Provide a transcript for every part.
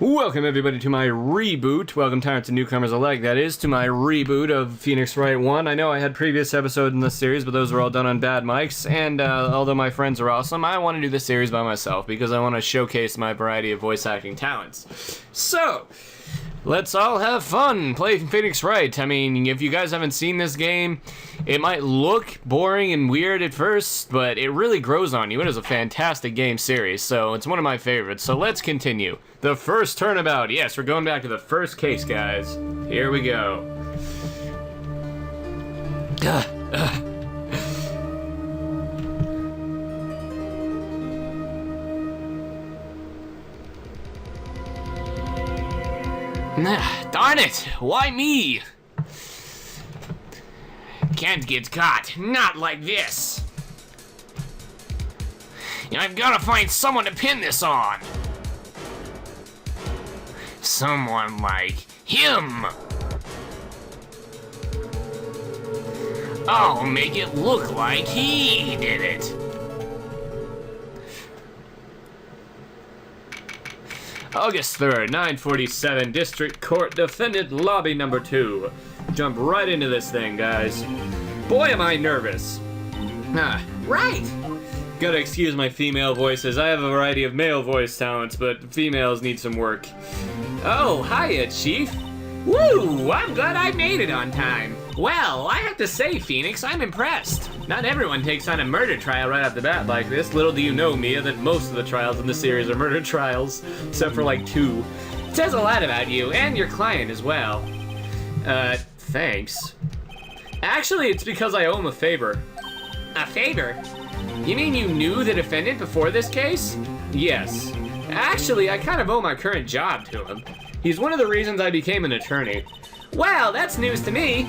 Welcome everybody to my reboot. Welcome tyrants and newcomers alike, that is, to my reboot of Phoenix Wright 1. I know I had previous episodes in this series, but those were all done on bad mics, and although my friends are awesome, I want to do this series by myself because I want to showcase my variety of voice acting talents. So, let's all have fun, play Phoenix Wright. I mean, if you guys haven't seen this game, it might look boring and weird at first, but it really grows on you. It is a fantastic game series, so it's one of my favorites. So let's continue. The first turnabout. Yes, we're going back to the first case, guys. Here we go. Darn it! Why me? Can't get caught. Not like this. I've got to find someone to pin this on. Someone like him. I'll make it look like he did it. August 3rd, 9:47, District Court, Defendant Lobby number 2. Jump right into this thing, guys. Boy, am I nervous. Right. Gotta excuse my female voices. I have a variety of male voice talents, but females need some work. Oh, hiya, Chief. Woo, I'm glad I made it on time. Well, I have to say, Phoenix, I'm impressed. Not everyone takes on a murder trial right off the bat like this. Little do you know, Mia, that most of the trials in the series are murder trials, except for like 2. It says a lot about you, and your client as well. Thanks. Actually, it's because I owe him a favor. A favor? You mean you knew the defendant before this case? Yes. Actually, I kind of owe my current job to him. He's one of the reasons I became an attorney. Well, that's news to me.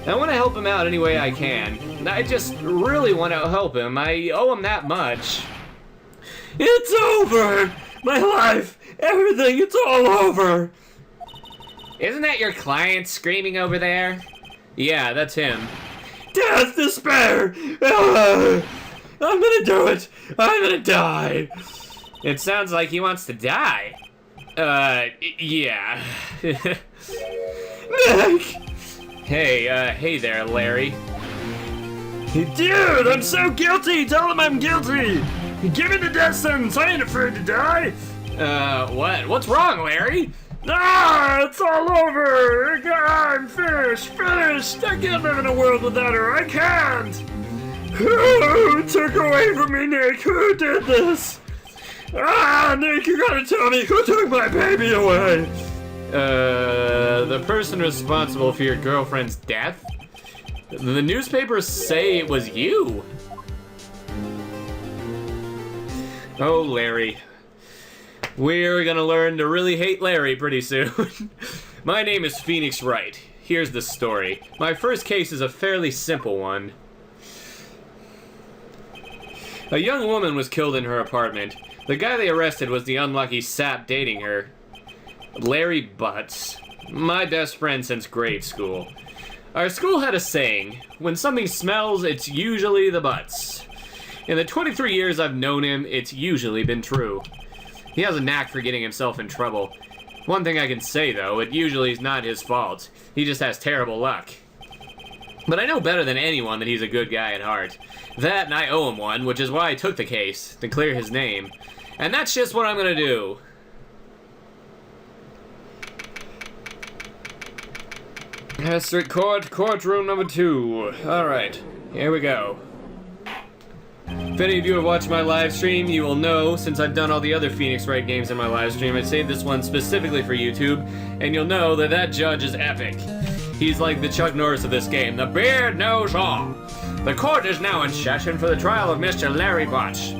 I want to help him out any way I can. I just really want to help him. I owe him that much. It's over! My life! Everything, it's all over! Isn't that your client screaming over there? Yeah, that's him. Death, despair! I'm gonna do it! I'm gonna die! It sounds like he wants to die. Yeah. Nick! Hey there, Larry. Dude, I'm so guilty! Tell him I'm guilty! Give me the death sentence! I ain't afraid to die! What? What's wrong, Larry? Ah, it's all over! I'm finished! I can't live in a world without her! I can't! Who took away from me, Nick? Who did this? Ah, Nick, you gotta tell me, who took my baby away? The person responsible for your girlfriend's death? The newspapers say it was you. Oh, Larry. We're gonna learn to really hate Larry pretty soon. My name is Phoenix Wright. Here's the story. My first case is a fairly simple one. A young woman was killed in her apartment. The guy they arrested was the unlucky sap dating her. Larry Butts. My best friend since grade school. Our school had a saying, when something smells, it's usually the butts. In the 23 years I've known him, it's usually been true. He has a knack for getting himself in trouble. One thing I can say, though, it usually is not his fault. He just has terrible luck. But I know better than anyone that he's a good guy at heart. That, and I owe him one, which is why I took the case, to clear his name. And that's just what I'm gonna do. District Court, courtroom number 2. Alright, here we go. If any of you have watched my live stream, you will know, since I've done all the other Phoenix Wright games in my live stream, I saved this one specifically for YouTube, and you'll know that that judge is epic. He's like the Chuck Norris of this game. The beard knows all. The court is now in session for the trial of Mr. Larry Butts.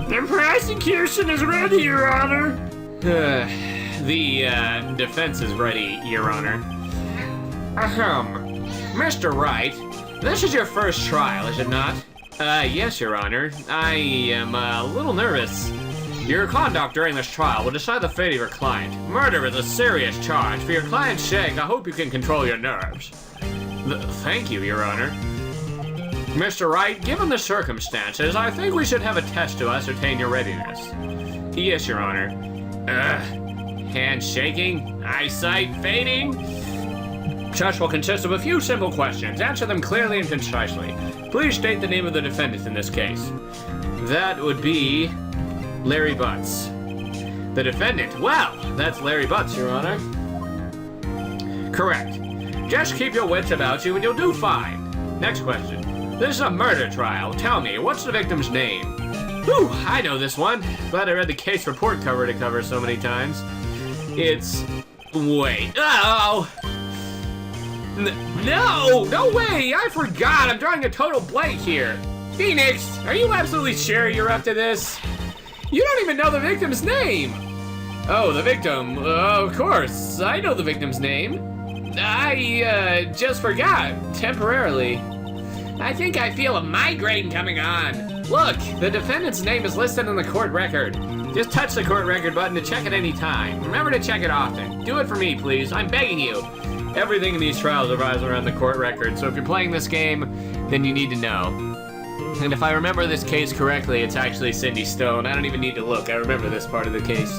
The prosecution is ready, Your Honor. The defense is ready, Your Honor. Mr. Wright, this is your first trial, is it not? Yes, Your Honor. I am a little nervous. Your conduct during this trial will decide the fate of your client. Murder is a serious charge. For your client's sake, I hope you can control your nerves. Thank you, Your Honor. Mr. Wright, given the circumstances, I think we should have a test to ascertain your readiness. Yes, Your Honor. Hands shaking, eyesight fading. Test will consist of a few simple questions. Answer them clearly and concisely. Please state the name of the defendant in this case. That would be Larry Butts. The defendant? Well, that's Larry Butts, Your Honor. Correct. Just keep your wits about you and you'll do fine. Next question. This is a murder trial. Tell me, what's the victim's name? Whew, I know this one. Glad I read the case report cover to cover so many times. It's... Wait. Oh! No way! I forgot! I'm drawing a total blank here. Phoenix, are you absolutely sure you're up to this? You don't even know the victim's name! Oh, the victim. Of course. I know the victim's name. I, just forgot. Temporarily. I think I feel a migraine coming on. Look, the defendant's name is listed in the court record. Just touch the court record button to check at any time. Remember to check it often. Do it for me, please. I'm begging you. Everything in these trials revolves around the court record, so if you're playing this game, then you need to know. And if I remember this case correctly, it's actually Cindy Stone. I don't even need to look. I remember this part of the case.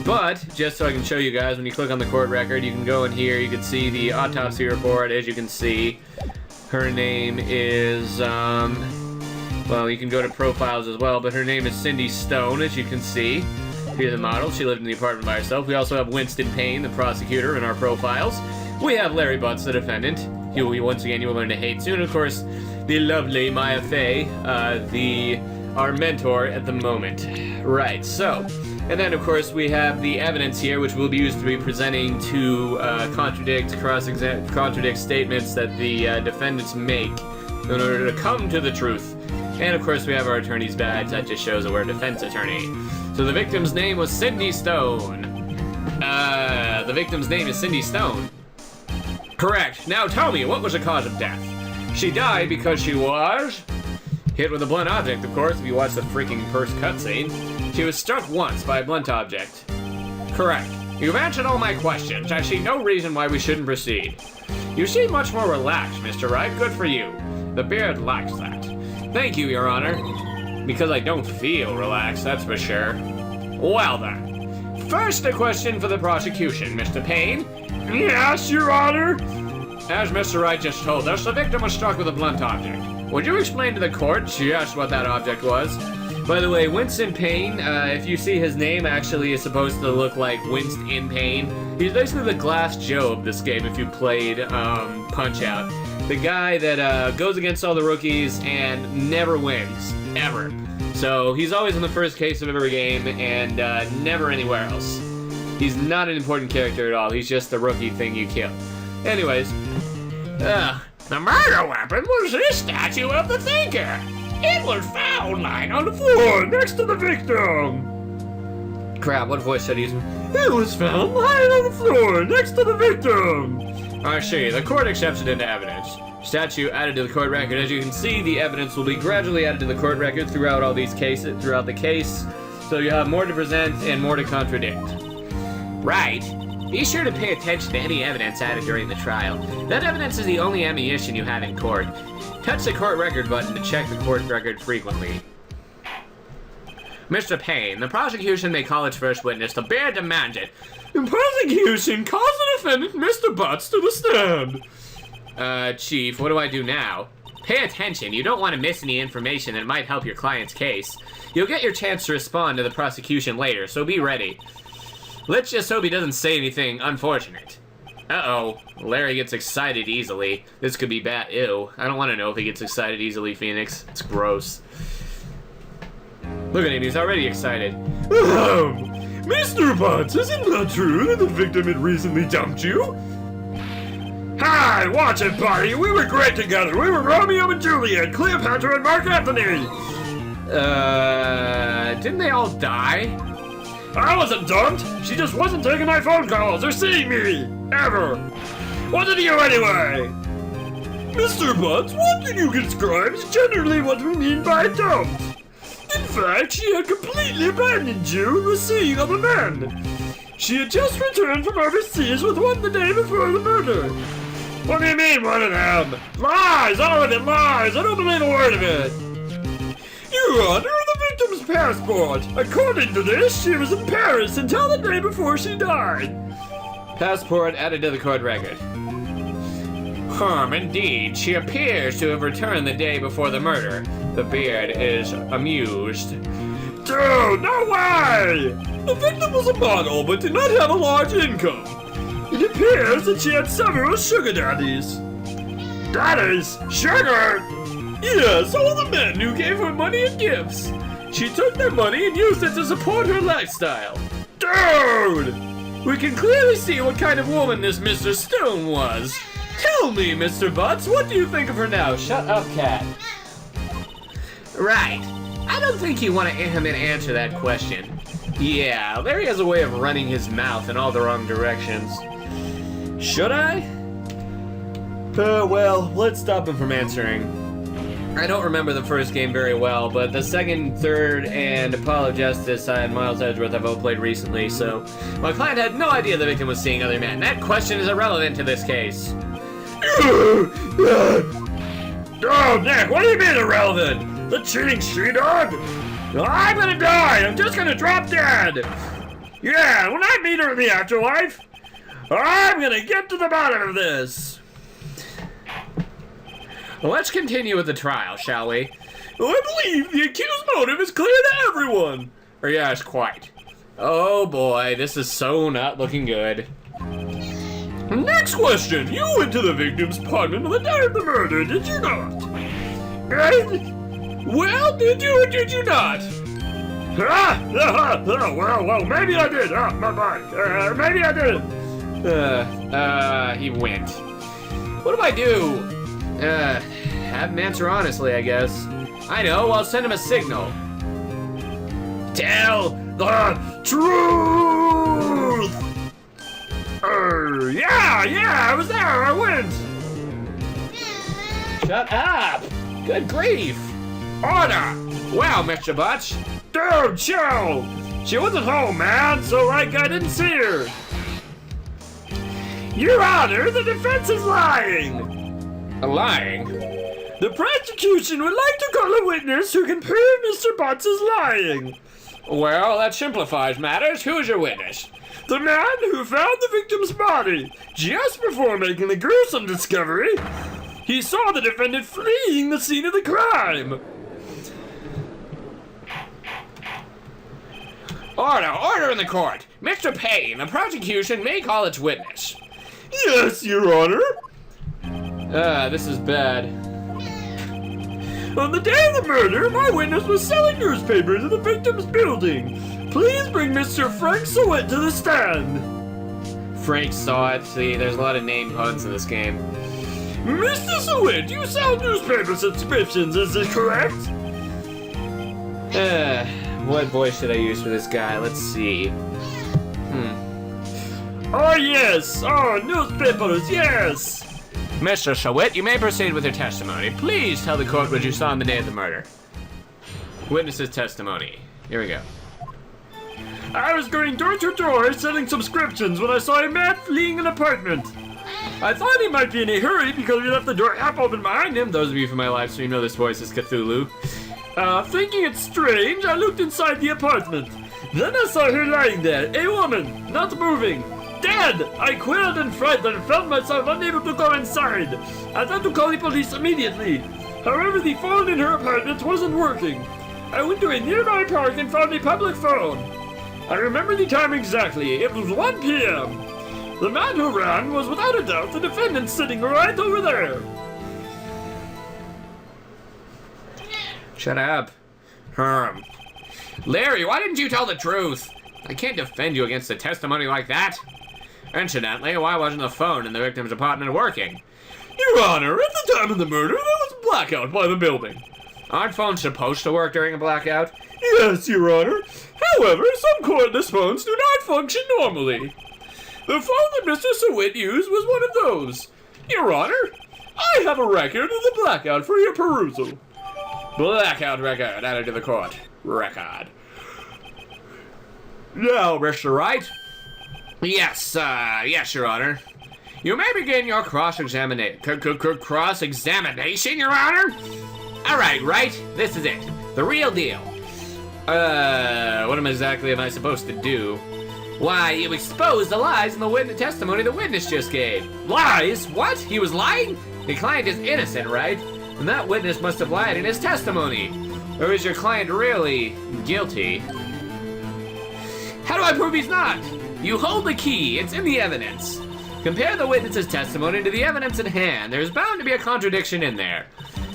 But, just so I can show you guys, when you click on the court record, you can go in here, you can see the autopsy report. As you can see, her name is, well, you can go to profiles as well, but her name is Cindy Stone, as you can see. Here's the model. She lived in the apartment by herself. We also have Winston Payne, the prosecutor, in our profiles. We have Larry Butts, the defendant, who once again you will learn to hate soon. Of course, the lovely Maya Fey, our mentor at the moment. Right, so, and then of course we have the evidence here, which will be used to be presenting to contradict statements that the defendants make in order to come to the truth. And of course we have our attorney's badge. That just shows that we're a defense attorney. So the victim's name was Cindy Stone. The victim's name is Cindy Stone. Correct. Now tell me, what was the cause of death? She died because she was hit with a blunt object, of course, if you watch the freaking first cutscene. She was struck once by a blunt object. Correct. You've answered all my questions. I see no reason why we shouldn't proceed. You seem much more relaxed, Mr. Wright. Good for you. The beard lacks that. Thank you, Your Honor. Because I don't feel relaxed, that's for sure. Well then. First, a question for the prosecution, Mr. Payne. Yes, Your Honor. As Mr. Wright just told us, the victim was struck with a blunt object. Would you explain to the court just what that object was? By the way, Winston Payne, if you see his name, actually is supposed to look like Winston Payne. He's basically the Glass Joe of this game if you played Punch-Out. The guy that goes against all the rookies and never wins, ever. So he's always in the first case of every game and never anywhere else. He's not an important character at all. He's just the rookie thing you kill. Anyways, the murder weapon was this statue of the thinker. It was found lying on the floor next to the victim. Crap, what voice should I use? It was found lying on the floor next to the victim. I see. The court accepts it into evidence. Statue added to the court record. As you can see, the evidence will be gradually added to the court record throughout all these cases, throughout the case. So you have more to present and more to contradict. Right. Be sure to pay attention to any evidence added during the trial. That evidence is the only ammunition you have in court. Touch the court record button to check the court record frequently. Mr. Payne, the prosecution may call its first witness. The bear demands it. The prosecution calls the defendant, Mr. Butts, to the stand. Chief, what do I do now? Pay attention. You don't want to miss any information that might help your client's case. You'll get your chance to respond to the prosecution later, so be ready. Let's just hope he doesn't say anything unfortunate. Uh-oh. Larry gets excited easily. This could be bad. Ew. I don't want to know if he gets excited easily, Phoenix. It's gross. Look at him. He's already excited. Mr. Butts, isn't that true that the victim had recently dumped you? Hi, watch it, buddy. We were great together. We were Romeo and Juliet, Cleopatra and Mark Anthony. Didn't they all die? I wasn't dumped. She just wasn't taking my phone calls or seeing me. Ever. What did you anyway? Mr. Butts, what can you describe as generally what we mean by dumped? In fact, she had completely abandoned you and was seeing other men. She had just returned from overseas with one the day before the murder. What do you mean, one of them? Lies! All of it lies! I don't believe a word of it! Your Honor, the victim's passport. According to this, she was in Paris until the day before she died. Passport added to the court record. Indeed, she appears to have returned the day before the murder. The beard is amused. Dude, no way! The victim was a model, but did not have a large income. It appears that she had several sugar daddies. Daddies? Sugar? Yes, all the men who gave her money and gifts. She took their money and used it to support her lifestyle. Dude! We can clearly see what kind of woman this Mr. Stone was. Tell me, Mr. Butts, what do you think of her now? Shut up, cat. Right. I don't think you want to him to answer that question. Yeah, Larry has a way of running his mouth in all the wrong directions. Should I? Well, let's stop him from answering. I don't remember the first game very well, but the second, third, and Apollo Justice and Miles Edgeworth I've all played recently, so my client had no idea the victim was seeing other men. That question is irrelevant to this case. Oh, Nick, what do you mean irrelevant? The cheating she-dog? I'm gonna die! I'm just gonna drop dead! Yeah, when I meet her in the afterlife, I'm gonna get to the bottom of this! Well, let's continue with the trial, shall we? I believe the accused motive is clear to everyone! Or yes, quite. Oh boy, this is so not looking good. Next question. You went to the victim's apartment on the day of the murder, did you not? Well, did you or did you not? Well, maybe I did. My bad. Maybe I didn't. He went. What do I do? Have him answer honestly, I guess. I know, I'll send him a signal. Tell the truth! Yeah, I was there, I went! Shut up! Good grief! Order! Well, Mr. Butch. Dude, chill! She wasn't home, man, so like I didn't see her. Your Honor, the defense is lying! Lying? The prosecution would like to call a witness who can prove Mr. Butts is lying. Well, that simplifies matters. Who is your witness? The man who found the victim's body just before making the gruesome discovery. He saw the defendant fleeing the scene of the crime. Order in the court. Mr. Payne, the prosecution may call its witness. Yes, Your Honor. This is bad. On the day of the murder, my witness was selling newspapers in the victim's building. Please bring Mr. Frank Sowett to the stand. Frank saw it. See, there's a lot of name puns in this game. Mr. Sowett, you sell newspaper subscriptions, is this correct? What voice should I use for this guy? Let's see. Oh, yes. Oh, newspapers, yes. Mr. Sowett, you may proceed with your testimony. Please tell the court what you saw on the day of the murder. Witness's testimony. Here we go. I was going door to door selling subscriptions when I saw a man fleeing an apartment. I thought he might be in a hurry because we left the door half open behind him. Those of you from my live stream know this voice is Cthulhu. Thinking it strange, I looked inside the apartment. Then I saw her lying there, a woman, not moving. Dead! I quailed in fright and found myself unable to go inside. I had to call the police immediately. However, the phone in her apartment wasn't working. I went to a nearby park and found a public phone. I remember the time exactly. It was 1 p.m. The man who ran was without a doubt the defendant sitting right over there. Shut up. Larry, why didn't you tell the truth? I can't defend you against a testimony like that. Incidentally, why wasn't the phone in the victim's apartment working? Your Honor, at the time of the murder, there was a blackout by the building. Aren't phones supposed to work during a blackout? Yes, Your Honor. However, some cordless phones do not function normally. The phone that Mr. Sowett used was one of those. Your Honor, I have a record of the blackout for your perusal. Blackout record added to the court. Record. Now, Mr. Wright. Yes, Your Honor. You may begin your cross-examination. Cross-examination, Your Honor? All right, Wright, this is it. The real deal. What exactly am I supposed to do? Why, you exposed the lies in the witness testimony the witness just gave. Lies? What? He was lying? The client is innocent, right? And that witness must have lied in his testimony. Or is your client really guilty? How do I prove he's not? You hold the key. It's in the evidence. Compare the witness's testimony to the evidence at hand. There's bound to be a contradiction in there.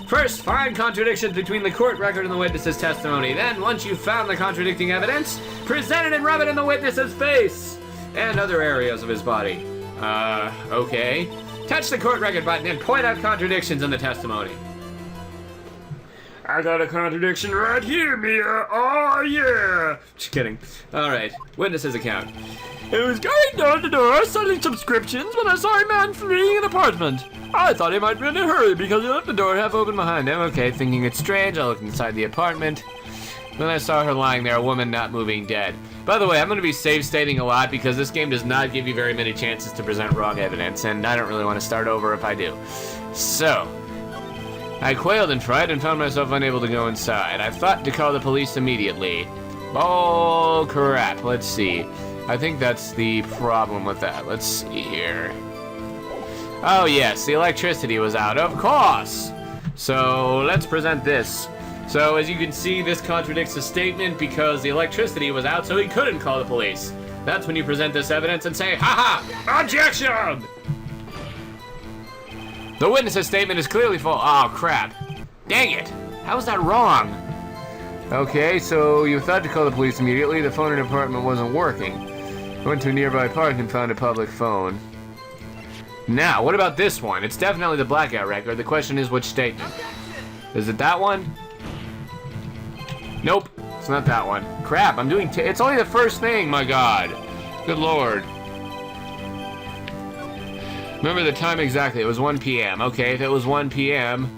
First, find contradictions between the court record and the witness's testimony. Then, once you've found the contradicting evidence, present it and rub it in the witness's face and other areas of his body. Okay. Touch the court record button and point out contradictions in the testimony. I got a contradiction right here, Mia. Oh, yeah. Just kidding. Alright, witness's account. I was going door to door selling subscriptions when I saw a man fleeing an apartment. I thought he might be in a hurry because he left the door half open behind him. Okay, thinking it's strange, I looked inside the apartment. Then I saw her lying there, a woman not moving, dead. By the way, I'm going to be save stating a lot because this game does not give you very many chances to present wrong evidence, and I don't really want to start over if I do. So, I quailed in fright and found myself unable to go inside. I thought to call the police immediately. Oh, crap. Let's see. I think that's the problem with that. Let's see here. Oh, yes, the electricity was out, of course. So, let's present this. So, as you can see, this contradicts the statement because the electricity was out, so he couldn't call the police. That's when you present this evidence and say, ha-ha, objection! The witness's statement is clearly false. Oh, crap. Dang it. How is that wrong? Okay, so you thought to call the police immediately. The phone in the apartment wasn't working. Went to a nearby park and found a public phone. Now, what about this one? It's definitely the blackout record. The question is which statement? Is it that one? Nope, it's not that one. Crap, I'm doing it's only the first thing, my god. Good lord. Remember the time exactly, it was 1 p.m. Okay, if it was 1 p.m.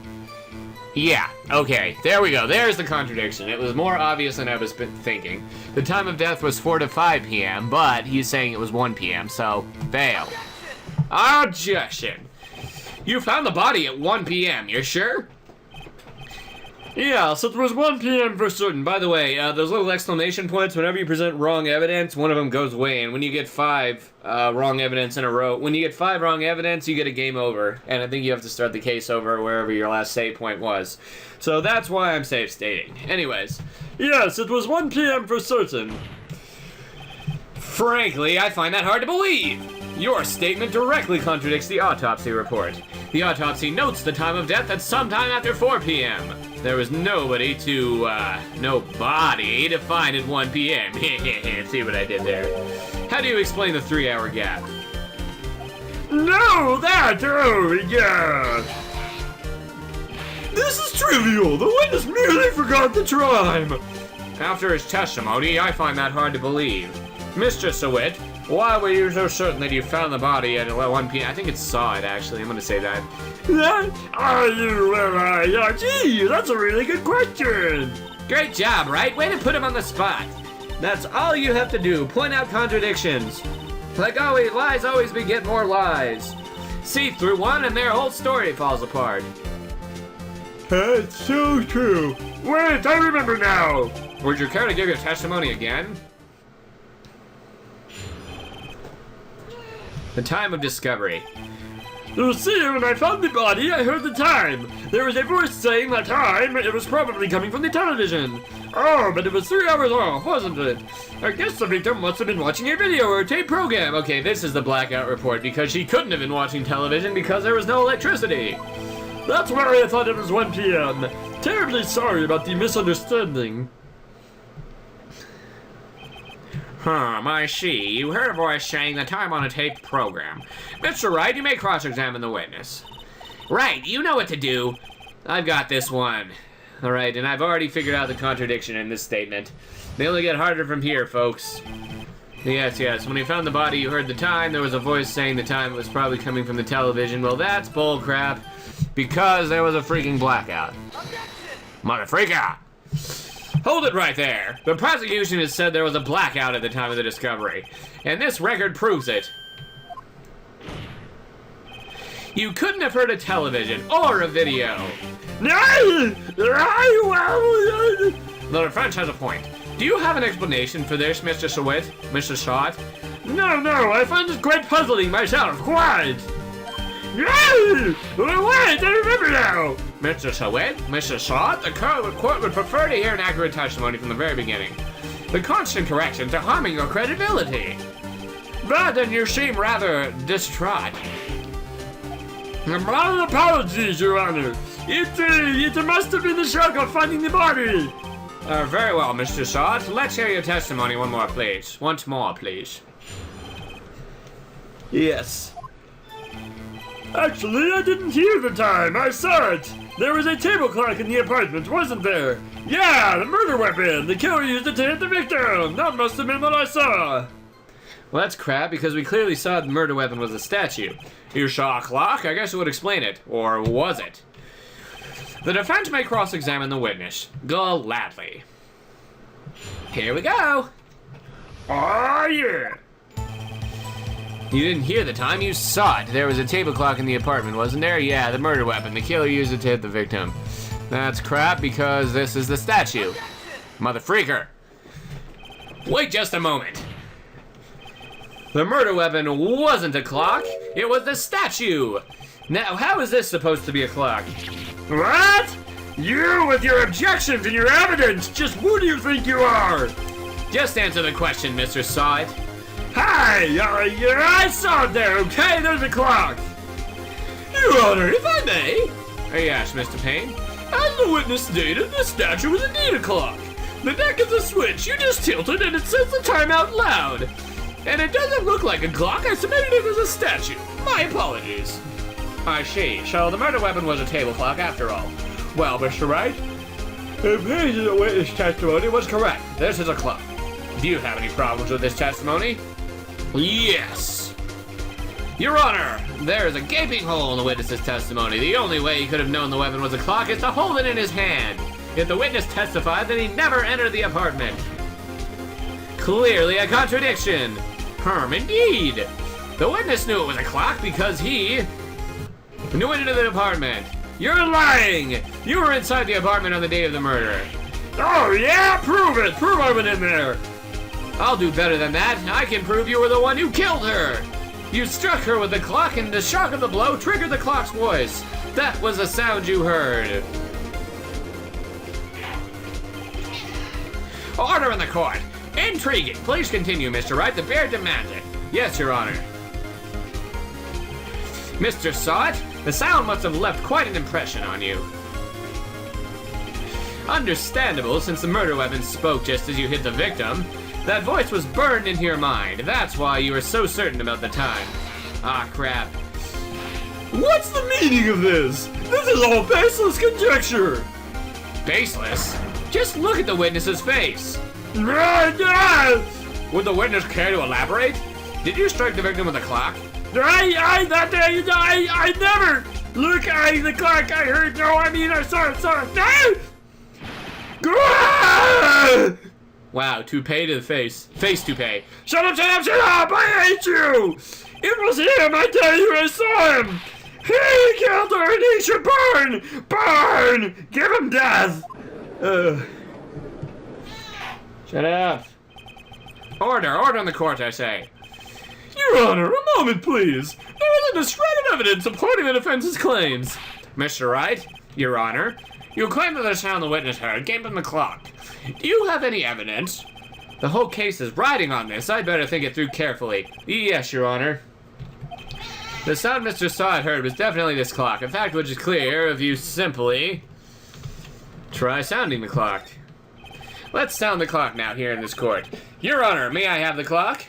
Yeah, okay, there we go. There's the contradiction. It was more obvious than I was thinking. The time of death was 4 to 5 p.m., but he's saying it was 1 p.m., so fail. Objection. You found the body at 1 p.m., you're sure? Yeah, so it was 1 p.m. for certain. By the way, those little exclamation points, whenever you present wrong evidence, one of them goes away. And when you get 5 wrong evidence in a row, when you get 5 wrong evidence, you get a game over. And I think you have to start the case over wherever your last save point was. So that's why I'm safe stating. Anyways. Yes, it was 1 p.m. for certain. Frankly, I find that hard to believe. Your statement directly contradicts the autopsy report. The autopsy notes the time of death at sometime after 4 p.m. There was nobody no body to find at 1 p.m. See what I did there? How do you explain the 3-hour gap? No, oh, yeah. This is trivial. The witness merely forgot the time. After his testimony, I find that hard to believe. Mr. Sawit, why were you so certain that you found the body at 1 p.m.? I think it's saw it, actually. I'm gonna say that. Gee, that's a really good question. Great job, right? Way to put him on the spot. That's all you have to do. Point out contradictions. Like always, lies always beget more lies. See through one and their whole story falls apart. That's so true. Wait, I remember now. Would you care to give your testimony again? The time of discovery. You see, when I found the body, I heard the time. There was a voice saying the time. It was probably coming from the television. Oh, but it was 3 hours off, wasn't it? I guess the victim must have been watching a video or a tape program. Okay, this is the blackout report because she couldn't have been watching television because there was no electricity. That's why I thought it was 1 p.m. Terribly sorry about the misunderstanding. I see. You heard a voice saying the time on a taped program. Mr. Wright, you may cross-examine the witness. Right, you know what to do. I've got this one. Alright, and I've already figured out the contradiction in this statement. They only get harder from here, folks. Yes. When you found the body, you heard the time. There was a voice saying the time was probably coming from the television. Well, that's bullcrap. Because there was a freaking blackout. Motherfreaker! Hold it right there. The prosecution has said there was a blackout at the time of the discovery, and this record proves it. You couldn't have heard a television or a video. The defense has a point. Do you have an explanation for this, Mr. Sawit? Mr. Shot? No, I find it quite puzzling myself, quite. Wait, I remember now. Mr. Sawit? Mr. Shot? The court would prefer to hear an accurate testimony from the very beginning. The constant corrections are harming your credibility. But then you seem rather distraught. My apologies, Your Honor. It must have been the shock of finding the body. Very well, Mr. Shot. Let's hear your testimony once more, please. Yes. Actually, I didn't hear the time. I saw it. There was a table clock in the apartment, wasn't there? Yeah, the murder weapon. The killer used it to hit the victim. That must have been what I saw. Well, that's crap, because we clearly saw the murder weapon was a statue. You saw a clock? I guess it would explain it. Or was it? The defense may cross-examine the witness. Gladly. Here we go. Oh, yeah. You didn't hear the time, you saw it. There was a table clock in the apartment, wasn't there? Yeah, the murder weapon. The killer used it to hit the victim. That's crap, because this is the statue. Mother freaker. Wait just a moment. The murder weapon wasn't a clock, it was the statue. Now, how is this supposed to be a clock? What? You with your objections and your evidence, just who do you think you are? Just answer the question, Mr. Sawit. Hey, I saw it there, okay? There's the clock. Your Honor, if I may. Yes, Mr. Payne. As the witness stated, the statue was indeed a clock. The neck is a switch, you just tilt it and it says the time out loud. And it doesn't look like a clock, I submitted it as a statue. My apologies. I see, so the murder weapon was a table clock after all. Well, Mr. Wright, the page of the witness testimony was correct. This is a clock. Do you have any problems with this testimony? Yes. Your Honor, there is a gaping hole in the witness's testimony. The only way he could have known the weapon was a clock is to hold it in his hand. Yet the witness testified that he never entered the apartment. Clearly a contradiction. Indeed. The witness knew it was a clock because he knew it into the apartment. You're lying! You were inside the apartment on the day of the murder. Oh yeah? Prove it! Prove I went in there! I'll do better than that. I can prove you were the one who killed her. You struck her with the clock and the shock of the blow triggered the clock's voice. That was the sound you heard. Order in the court. Intriguing. Please continue, Mr. Wright. The bear demands it. Yes, Your Honor. Mr. Sawit, the sound must have left quite an impression on you. Understandable, since the murder weapon spoke just as you hit the victim. That voice was burned into your mind. That's why you were so certain about the time. Ah, crap. What's the meaning of this? This is all baseless conjecture. Baseless? Just look at the witness's face. Would the witness care to elaborate? Did you strike the victim with a clock? I never! Look, the clock, I heard, I saw it. Wow, toupee to the face. Face toupee. Shut up, I hate you! It was him, I tell you, I saw him! He killed her and he should burn! Burn! Give him death! Shut up. Order in the court, I say. Your Honor, a moment, please. There isn't a shred of evidence supporting the defense's claims. Mr. Wright, Your Honor, you claim that the sound the witness heard came from the clock. Do you have any evidence? The whole case is riding on this. I'd better think it through carefully. Yes, Your Honor. The sound Mr. Sawit heard was definitely this clock. In fact, which is clear if you simply try sounding the clock. Let's sound the clock now here in this court. Your Honor, may I have the clock?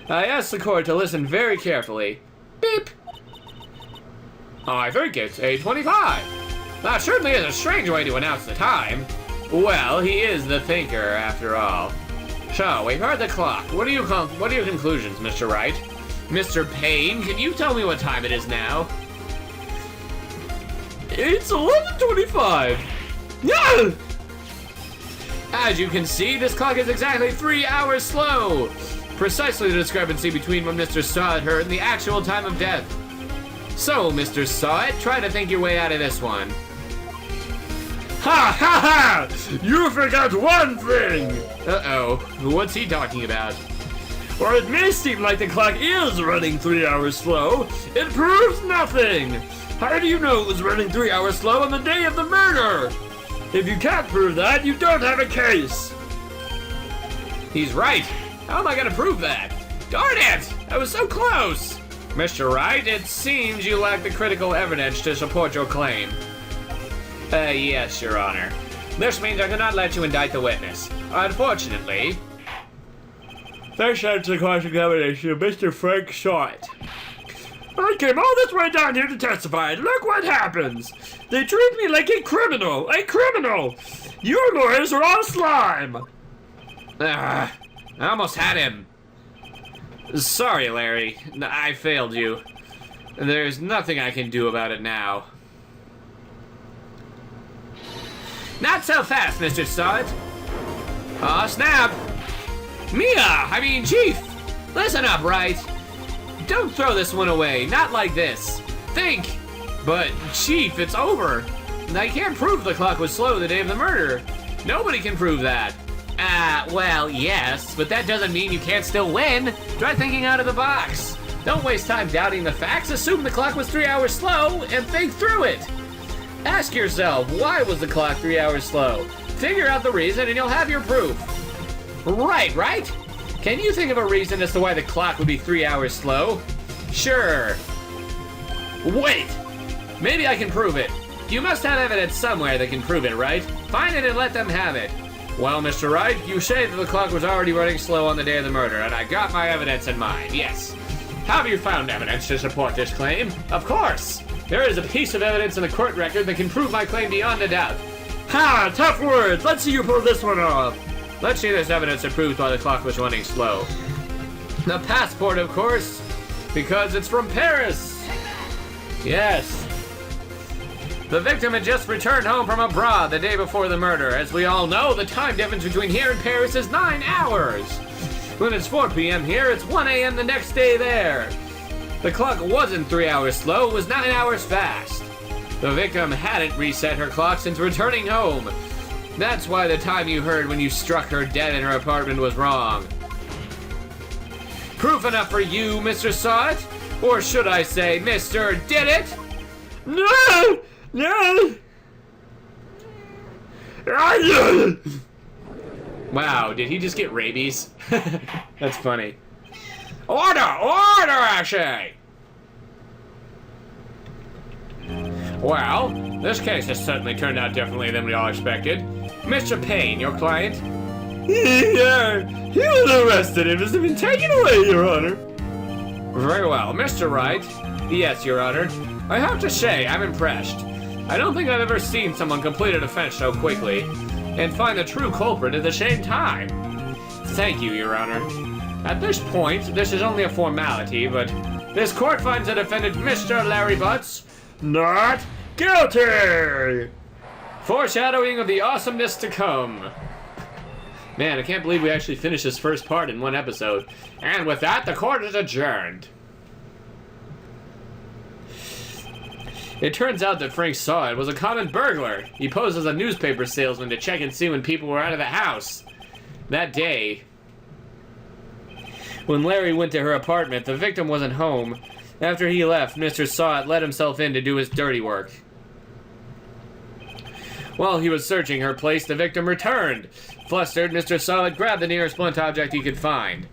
I ask the court to listen very carefully. Beep. I think it's 8:25. That certainly is a strange way to announce the time. Well, he is the thinker, after all. So, we've heard the clock. What are your conclusions, Mr. Wright? Mr. Payne, can you tell me what time it is now? It's 11:25. No! As you can see, this clock is exactly 3 hours slow. Precisely the discrepancy between what Mr. Sawit heard and the actual time of death. So, Mr. Sawit, try to think your way out of this one. Ha ha ha! You forgot one thing! Uh-oh. What's he talking about? While it may seem like the clock is running 3 hours slow, it proves nothing! How do you know it was running 3 hours slow on the day of the murder? If you can't prove that, you don't have a case! He's right. How am I gonna prove that? Darn it! I was so close! Mr. Wright, it seems you lack the critical evidence to support your claim. Yes, Your Honor. This means I cannot let you indict the witness. Unfortunately... This ends the cross-examination of Mr. Frank Short. I came all this way down here to testify, and look what happens! They treat me like a criminal! A criminal! Your lawyers are all slime! I almost had him. Sorry, Larry. I failed you. There's nothing I can do about it now. Not so fast, Mr. Sod. Aw, snap! Chief! Listen up, Wright. Don't throw this one away, not like this. Think! But, Chief, it's over. I can't prove the clock was slow the day of the murder. Nobody can prove that. Well, yes, but that doesn't mean you can't still win. Try thinking out of the box. Don't waste time doubting the facts. Assume the clock was 3 hours slow and think through it. Ask yourself, why was the clock 3 hours slow? Figure out the reason and you'll have your proof. Right? Can you think of a reason as to why the clock would be 3 hours slow? Sure. Wait! Maybe I can prove it. You must have evidence somewhere that can prove it, right? Find it and let them have it. Well, Mr. Wright, you say that the clock was already running slow on the day of the murder, and I got my evidence in mind, yes. Have you found evidence to support this claim? Of course! There is a piece of evidence in the court record that can prove my claim beyond a doubt. Ha! Tough words! Let's see you pull this one off! Let's see this evidence that proves why the clock was running slow. The passport, of course, because it's from Paris. Yes. The victim had just returned home from abroad the day before the murder. As we all know, the time difference between here and Paris is 9 hours. When it's 4 p.m. here, it's 1 a.m. the next day there. The clock wasn't 3 hours slow, it was 9 hours fast. The victim hadn't reset her clock since returning home. That's why the time you heard when you struck her dead in her apartment was wrong. Proof enough for you, Mr. Saw It? Or should I say, Mr. Did It? No! No! Wow, did he just get rabies? That's funny. Order! I say! Well, this case has certainly turned out differently than we all expected. Mr. Payne, your client? Yeah, he was arrested and has been taken away, Your Honor. Very well. Mr. Wright? Yes, Your Honor. I have to say, I'm impressed. I don't think I've ever seen someone complete an offense so quickly and find the true culprit at the same time. Thank you, Your Honor. At this point, this is only a formality, but this court finds the defendant, Mr. Larry Butts, not guilty! Foreshadowing of the awesomeness to come. Man, I can't believe we actually finished this first part in one episode. And with that, the court is adjourned. It turns out that Frank Saw It was a common burglar. He posed as a newspaper salesman to check and see when people were out of the house. That day, when Larry went to her apartment, the victim wasn't home. After he left, Mr. Saw It let himself in to do his dirty work. While he was searching her place, the victim returned. Flustered, Mr. Saw It grabbed the nearest blunt object he could find.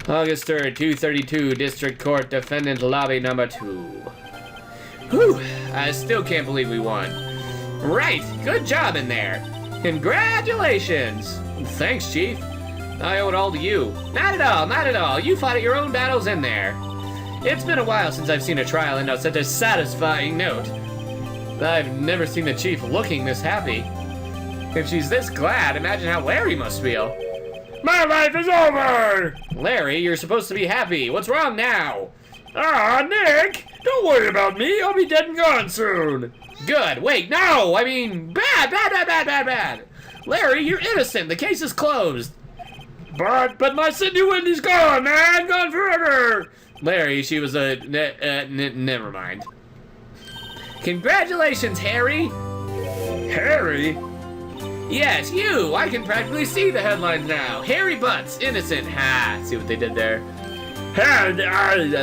August 3rd, 2:32, District Court, Defendant Lobby Number 2. Whew, I still can't believe we won. Right, good job in there. Congratulations. Thanks, Chief. I owe it all to you. Not at all. You fought at your own battles in there. It's been a while since I've seen a trial end on such a satisfying note. I've never seen the Chief looking this happy. If she's this glad, imagine how Larry must feel. My life is over! Larry, you're supposed to be happy. What's wrong now? Ah, Nick! Don't worry about me. I'll be dead and gone soon. Good. Wait, no! I mean, bad. Larry, you're innocent. The case is closed. But my Cindy Wendy's gone, man! Gone forever! Larry, she was a... never mind. Congratulations, Harry! Harry? Yes, you! I can practically see the headlines now. Harry Butts, innocent. Ha! See what they did there? Hey,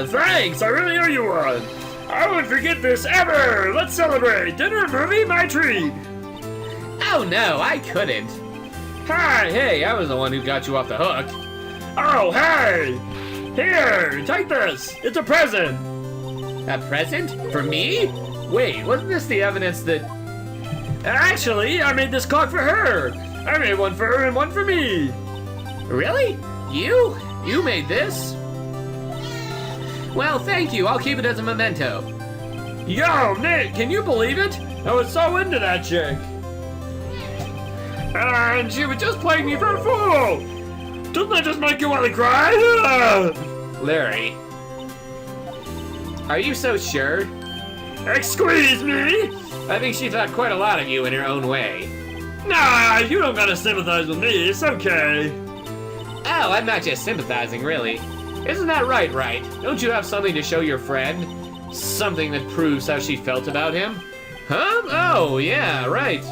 thanks, I really owe you one. I won't forget this ever. Let's celebrate. Dinner, movie, my treat. Oh no, I couldn't. Hi. Hey, I was the one who got you off the hook. Oh, hey. Here, take this. It's a present. A present? For me? Wait, wasn't this the evidence that... Actually, I made this clock for her. I made one for her and one for me. Really? You? You made this? Well, thank you. I'll keep it as a memento. Yo, Nick, can you believe it? I was so into that chick. And she was just playing me for a fool. Doesn't that just make you want to cry? Larry. Are you so sure? Excuse me? I think she thought quite a lot of you in her own way. Nah, you don't gotta sympathize with me. It's okay. Oh, I'm not just sympathizing, really. Isn't that right, Wright? Don't you have something to show your friend? Something that proves how she felt about him? Huh? Oh, yeah, right.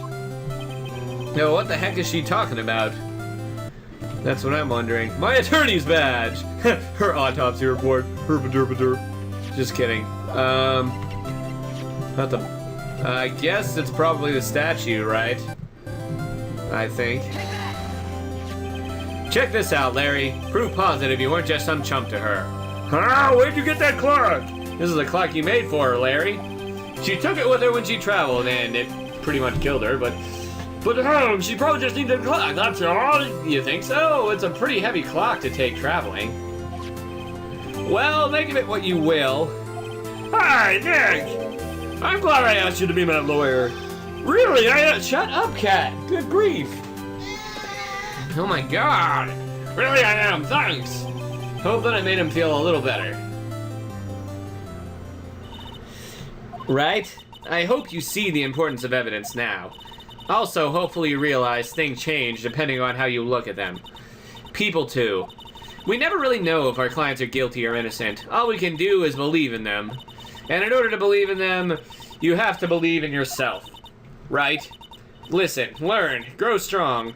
No, what the heck is she talking about? That's what I'm wondering. My attorney's badge! Her autopsy report. Herba-derba-derp. Just kidding. Not the... I guess it's probably the statue, right? I think. Check this out, Larry. Proof positive you weren't just some chump to her. Huh? Where'd you get that clock? This is the clock you made for her, Larry. She took it with her when she traveled, and it pretty much killed her, but home, she probably just needed a clock, that's all. You think so? It's a pretty heavy clock to take traveling. Well, think of it what you will. Hi, Nick. I'm glad I asked you to be my lawyer. Really, Shut up, Cat. Good grief. Oh my god. Really, I am. Thanks. Hope that I made him feel a little better. Right? I hope you see the importance of evidence now. Also, hopefully you realize things change depending on how you look at them. People, too. We never really know if our clients are guilty or innocent. All we can do is believe in them. And in order to believe in them, you have to believe in yourself. Right? Listen, learn, grow strong.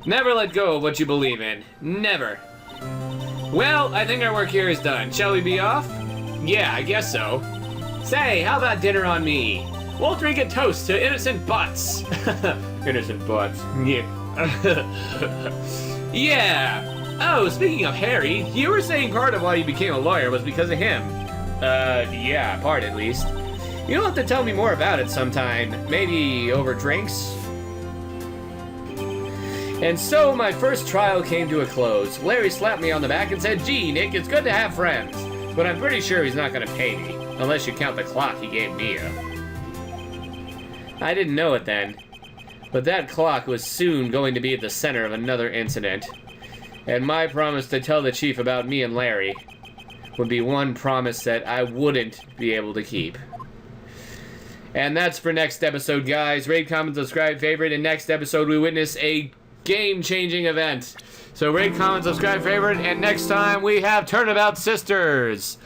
Never let go of what you believe in. Never. Well, I think our work here is done. Shall we be off? Yeah, I guess so. Say, how about dinner on me? We'll drink a toast to innocent butts. Innocent butts. Yeah. Yeah. Oh, speaking of Harry, you were saying part of why you became a lawyer was because of him. Yeah, part at least. You'll have to tell me more about it sometime. Maybe over drinks? And so my first trial came to a close. Larry slapped me on the back and said, "Gee, Nick, it's good to have friends. But I'm pretty sure he's not gonna pay me. Unless you count the clock he gave Mia." I didn't know it then. But that clock was soon going to be at the center of another incident. And my promise to tell the chief about me and Larry would be one promise that I wouldn't be able to keep. And that's for next episode, guys. Rate, comment, subscribe, favorite, and next episode we witness a game-changing event. So rate, comment, subscribe, favorite, and next time we have Turnabout Sisters.